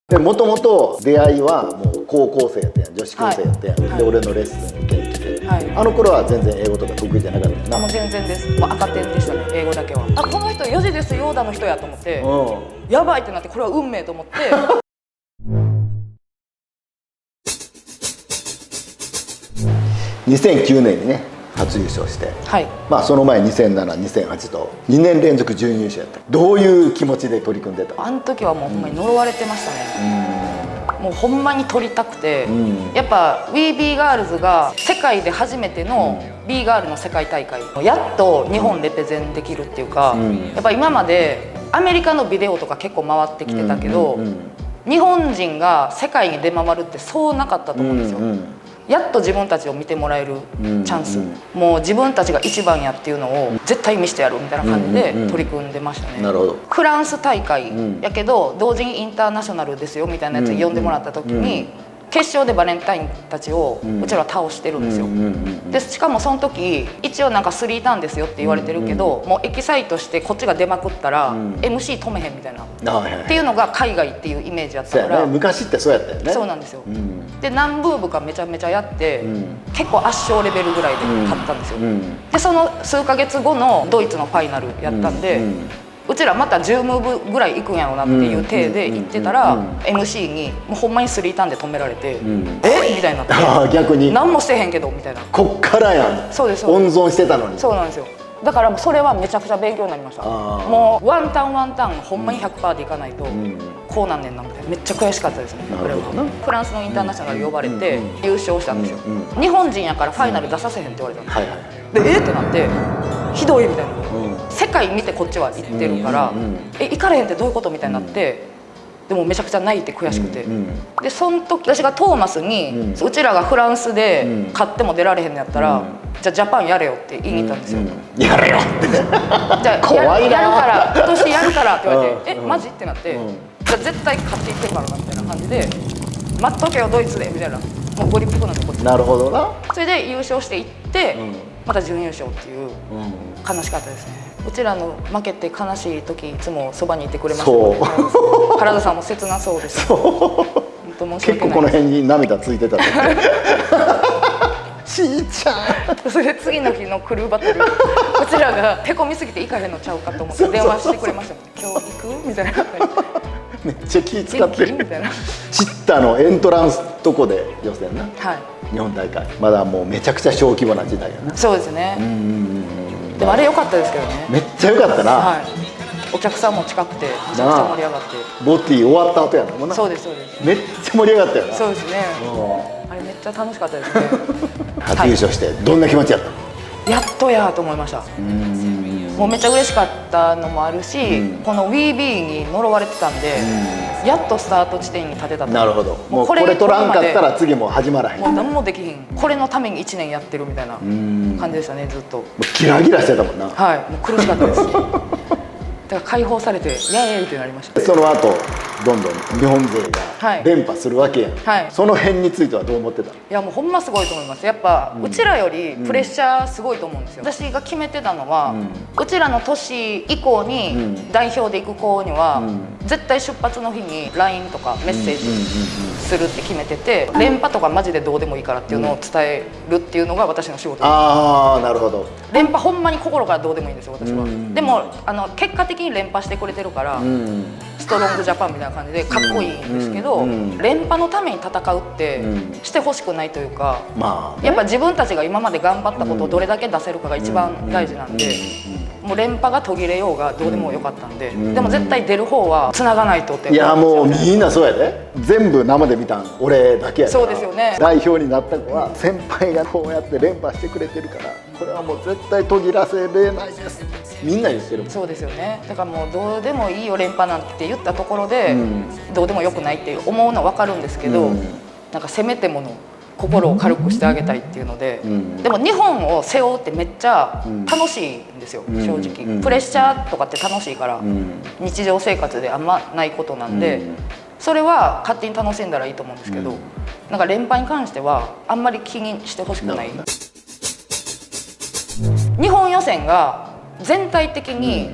でもともと出会いはもう高校生やったやん、女子高生やったやん、で俺のレッスン受けに来て、あの頃は全然英語とか得意じゃなかったよな。もう全然です。もう赤点でしたね、英語だけは。あ、この人4時ですよだの人やと思って、やばいってなって、これは運命と思って2009年にね初優勝して、まあその前2007、2008と2年連続準優勝やった。どういう気持ちで取り組んでた？あの時はもうほんまに呪われてましたね。もうほんまに取りたくて、やっぱ WeBe ガールズが世界で初めての B ガールの世界大会、やっと日本レペゼンできるっていうか、やっぱ今までアメリカのビデオとか結構回ってきてたけど、日本人が世界に出回るってそうなかったと思うんですよ。やっと自分たちを見てもらえるチャンス、もう自分たちが一番やっていうのを絶対見せてやるみたいな感じで取り組んでましたね。なるほど。フランス大会やけど同時にインターナショナルですよみたいなやつに呼んでもらった時に、決勝でバレンタインたちをうちらは倒してるんですよ。でしかもその時一応なんか3ターンですよって言われてるけど、もうエキサイトしてこっちが出まくったら MC 止めへんみたいなっていうのが海外っていうイメージやったから、昔ってそうやったよね。そうなんですよ。で何ブーブかめちゃめちゃやって、結構圧勝レベルぐらいで勝ったんですよ。でその数ヶ月後のドイツのファイナルやったんで、うちらまた10ムーブぐらいいくんやろうなっていう体で行ってたら、MC にもうほんまに3ターンで止められて、えみたいになって、逆に何もしてへんけどみたいな。こっからやん。そうです。温存してたのに。そうなんですよ。だからもうそれはめちゃくちゃ勉強になりました。もうワンターンワンターンほんまに 100% でいかないとこうなんねんなみたいな。めっちゃ悔しかったですね。これはフランスのインターナショナル呼ばれて優勝したんですよ。日本人やからファイナル出させへんって言われたんですよ。でってなって、ひどいみたいな。世界見てこっちは行ってるから行かれへんってどういうことみたいになって、でもめちゃくちゃ泣いて悔しくて、でその時私がトーマスに、うちらがフランスで勝っても出られへんのやったら、じゃあジャパンやれよって言いに行ったんですよ。やれよってじゃあやるから今年やるからって言われて、えマジってなって、じゃあ絶対勝っていってるからなみたいな感じで、待っとけよドイツでみたいな、もうご立腹なとこで。なるほどな。それで優勝していって、また準優勝っていう、悲しかったですね。うちらの負けて悲しい時いつもそばにいてくれましたね。原田さんも切なそうです。本当申し訳ない。結構この辺に涙ついてたとしーちゃん。それで次の日のクルーバトル、うちらがへこみすぎて行かへんのちゃうかと思って電話してくれましたもん。今日行くみたいな。めっちゃ気使ってるみたいな。チッタのエントランスとこで予選な、日本大会まだもうめちゃくちゃ小規模な時代やな。そうですね。でもあれ良かったですけどね。めっちゃ良かったな。お客さんも近くてめちゃくちゃ盛り上がって。ボティ終わった後やったもんな。そうですそうです。めっちゃ盛り上がったよな。そうですね。あれめっちゃ楽しかったですね。初優勝してどんな気持ちやったの？やっとやと思いました。もうめっちゃ嬉しかったのもあるし、この WeBe に呪われてたんで、やっとスタート地点に立てたと。なるほど。もうこれ取らんかったら次も始まらへん。もう何もできひん。これのために1年やってるみたいな感じでしたね、ずっと。ギラギラしてたもんな。はい、もう苦しかったです。だから解放されてイエーイってなりました。その後どんどん日本勢が連覇するわけやん。その辺についてはどう思ってた？いやもうほんますごいと思います。やっぱうちらよりプレッシャーすごいと思うんですよ。私が決めてたのは、うちらの年以降に代表で行く子には絶対出発の日に LINE とかメッセージするって決めてて、連覇とかマジでどうでもいいからっていうのを伝えるっていうのが私の仕事です。ああ、なるほど。連覇ほんまに心からどうでもいいんですよ、私は。でも結果的に連覇してくれてるから、ストロングジャパンみたいな感じでかっこいいんですけど、連覇のために戦うってしてほしくないというか、やっぱ自分たちが今まで頑張ったことをどれだけ出せるかが一番大事なんで、もう連覇が途切れようがどうでもよかったんで、でも絶対出る方はつながないとって。いやもうみんなそうやで。全部生で見たん俺だけやから。そうですよね。代表になった子は先輩がこうやって連覇してくれてるから、これはもう絶対途切らせれないです、みんな言ってるもん。そうですよね。だからもうどうでもいいよ連覇なんて言ったところで、どうでもよくないって思うのは分かるんですけど、なんかせめてもの心を軽くしてあげたいっていうので、でも日本を背負うってめっちゃ楽しいんですよ、正直。プレッシャーとかって楽しいから、日常生活であんまないことなんで、それは勝手に楽しんだらいいと思うんですけど、なんか連覇に関してはあんまり気にしてほしくない。日本予選が全体的に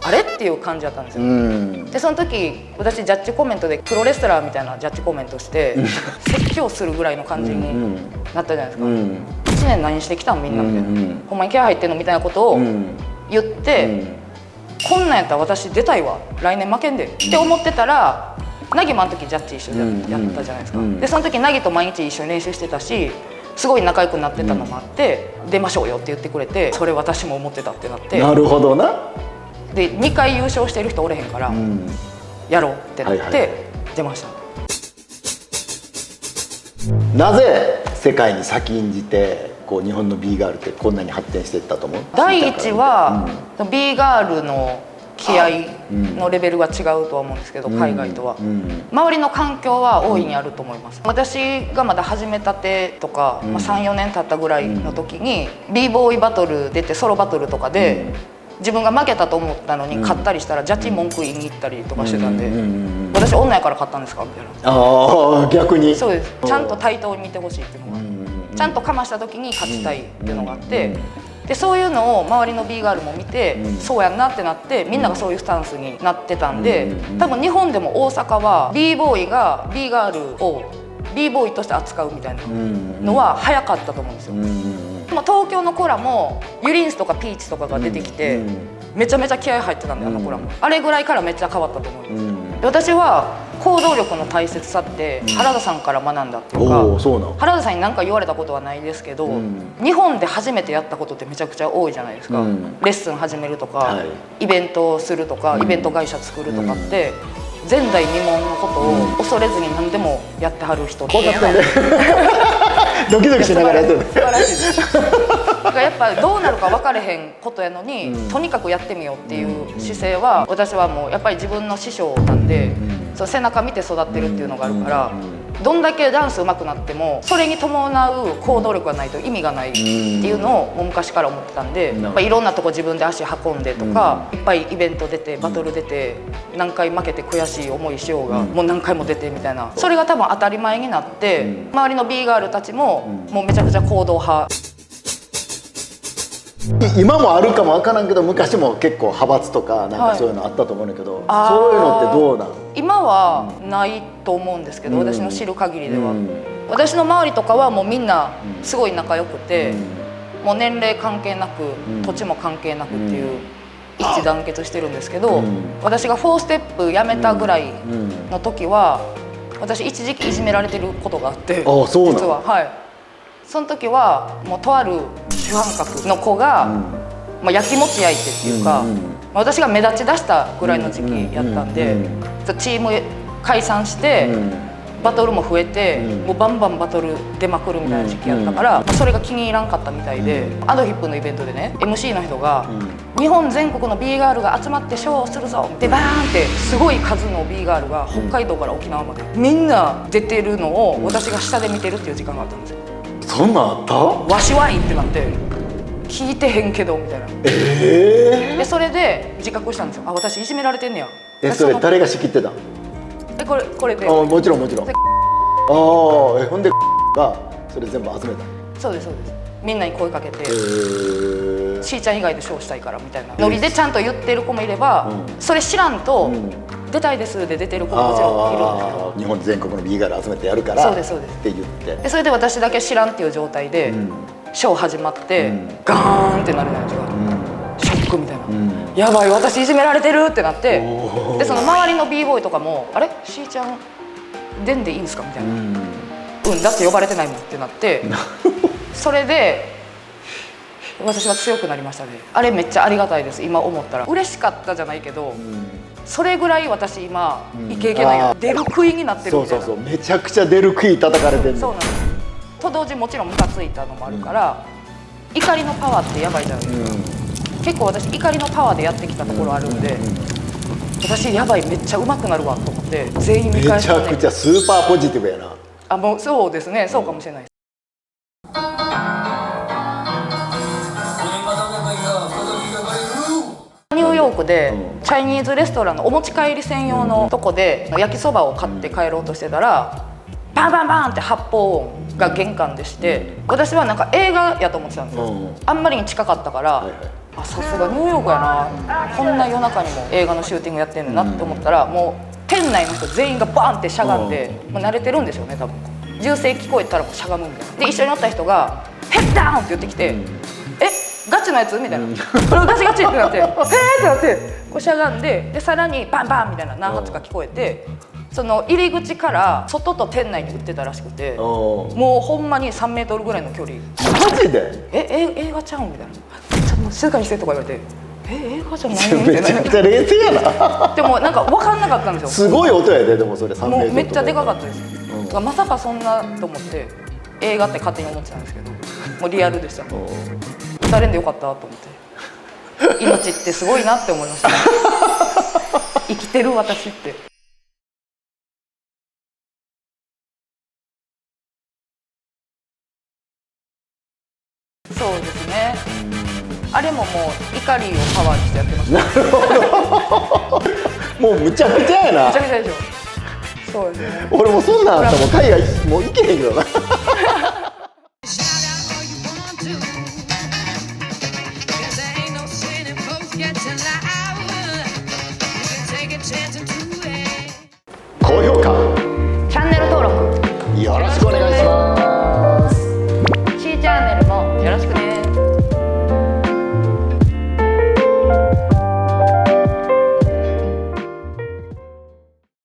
あれっていう感じだったんですよ。うんでその時私ジャッジコメントでプロレスラーみたいなジャッジコメントして説教するぐらいの感じになったじゃないですか。1年何してきたんみんなみたいな、ほんまに気合入ってんのみたいなことを言って、こんなんやったら私出たいわ来年負けんでって思ってたら、凪もあの時ジャッジ一緒でやったじゃないですか。でその時凪と毎日一緒に練習してたし、すごい仲良くなってたのもあって、出ましょうよって言ってくれて、それ私も思ってたってなって、なるほどな。で2回優勝してる人おれへんから、やろうってなって出ました。なぜ世界に先んじてこう日本の B ガールってこんなに発展していったと思う？第一は、B ガールの気合のレベルが違うとは思うんですけど、海外とは、周りの環境は大いにあると思います。私がまだ始めたてとか、3、4年経ったぐらいの時に b ボーイバトル出てソロバトルとかで、自分が負けたと思ったのに勝ったりしたらジャッジ文句言いに行ったりとかしてたんで、私女やから勝ったんですかみたいな。ああ逆にそうです。ちゃんと対等に見てほしいっていうのが、ちゃんとかました時に勝ちたいっていうのがあって、でそういうのを周りの B ガールも見て、そうやんなってなってみんながそういうスタンスになってたんで、多分日本でも大阪は B ボーイが B ガールを B ボーイとして扱うみたいなのは早かったと思うんですよ。でも東京の子らもユリンスとかピーチとかが出てきて、めちゃめちゃ気合入ってたんで、あの子らもあれぐらいからめっちゃ変わったと思います。で私は行動力の大切さって原田さんから学んだっていうか、原田さんに何か言われたことはないですけど、日本で初めてやったことってめちゃくちゃ多いじゃないですか。レッスン始めるとか、イベントをするとか、イベント会社作るとかって前代未聞のことを恐れずに何でもやってはる人っていうのはドキドキしながらやってる。素晴らしいです。だからやっぱどうなるか分かれへんことやのに、とにかくやってみようっていう姿勢は、私はもうやっぱり自分の師匠なんで、その背中見て育ってるっていうのがあるから、どんだけダンス上手くなってもそれに伴う行動力がないと意味がないっていうのをもう昔から思ってたんで、やっぱいろんなとこ自分で足運んでとか、いっぱいイベント出てバトル出て何回負けて悔しい思いしようが、もう何回も出てみたいな、それが多分当たり前になって、周りの B ガールたちももうめちゃくちゃ行動派。今もあるかも分からんけど、昔も結構派閥とかなんかそういうのあったと思うんだけど、そういうのってどうなの？今はないと思うんですけど、私の知る限りでは、私の周りとかはもうみんなすごい仲良くて、もう年齢関係なく、土地も関係なくっていう一致団結してるんですけど、私が4ステップ辞めたぐらいの時は、私一時期いじめられてることがあって、実はその時はもうとある主犯格の子が、やきもち焼いてっていうか、私が目立ちだしたぐらいの時期やったんで、チーム解散して、バトルも増えて、もうバンバンバトル出まくるみたいな時期やったから、それが気に入らんかったみたいで、アドヒップのイベントでね MC の人が、日本全国の B ガールが集まってショーをするぞでバーンってすごい数の B ガールが北海道から沖縄までみんな出てるのを私が下で見てるっていう時間があったんですよ。そんなんあった？わしはいってなって聞いてへんけどみたいな。でそれで自覚したんですよ。あ、私いじめられてんねや。それ誰が仕切ってた？これで。もちろんもちろん。ほんでがそれ全部集めた。そうですそうです。みんなに声かけて、しーちゃん以外でショーしたいからみたいなノリでちゃんと言ってる子もいれば、それ知らんと出たいですで出てる子ももちろんいるんですけど、日本全国の B ガール集めてやるからって言って、それで私だけ知らんっていう状態でショー始まってガーンってなるじゃないですか。ショックみたいな、やばい私いじめられてるってなって、でその周りの B ボーイとかもあれしーちゃん出んでいいんですかみたいな、だって呼ばれてないもんってなってそれで私は強くなりましたね。あれめっちゃありがたいです。今思ったら嬉しかったじゃないけど、それぐらい私今イケイケなんや、出る杭になってるみたいな。そうめちゃくちゃ出る杭叩かれてる。そうなんです。と同時もちろんムカついたのもあるから、怒りのパワーってやばいじゃないですか。結構私怒りのパワーでやってきたところあるんで、私やばいめっちゃ上手くなるわと思って全員見返して、めちゃくちゃスーパーポジティブやな。あ、もうそうですね、そうかもしれないです。ニューヨークでチャイニーズレストランのお持ち帰り専用のとこで焼きそばを買って帰ろうとしてたら、バンバンバンって発砲音が玄関でして、私はなんか映画やと思ってたんですよ。あんまりに近かったからあ、さすがニューヨークやな、こんな夜中にも映画のシューティングやってんのなって思ったら、もう店内の人全員がバーンってしゃがんで、もう慣れてるんでしょうね多分。銃声聞こえたらもうしゃがむみたいな。で一緒におった人が「ヘッダウン!」って言ってきて「えガチのやつ?」みたいな「これガチガチ!」ってなって「えー!」ってなってこうしゃがんで、でさらにバンバンみたいな何発か聞こえて、その入り口から外と店内に撃ってたらしくて、もうほんまに3メートルぐらいの距離。マジで？映画ちゃうんみたいな「ちょっと静かにして」とか言われて「映画じゃないよ」みめたいな。ちゃくちゃ冷静やな。でもなんか分かんなかったんですよ。すごい音やで、でもそれ3メートルとか。もうめっちゃでかかったです。まさかそんなと思って映画って勝手に思ってたんですけど、もうリアルでした。撃たれんでよかったと思って、命ってすごいなって思いました、ね、生きてる私って。そうですね、あれももう怒りをパワーにしてやってました。もうむちゃくちゃやな。めちゃくちゃでしょ。そうですね。俺もそんなんあったらもう海外もう行けへんけどな。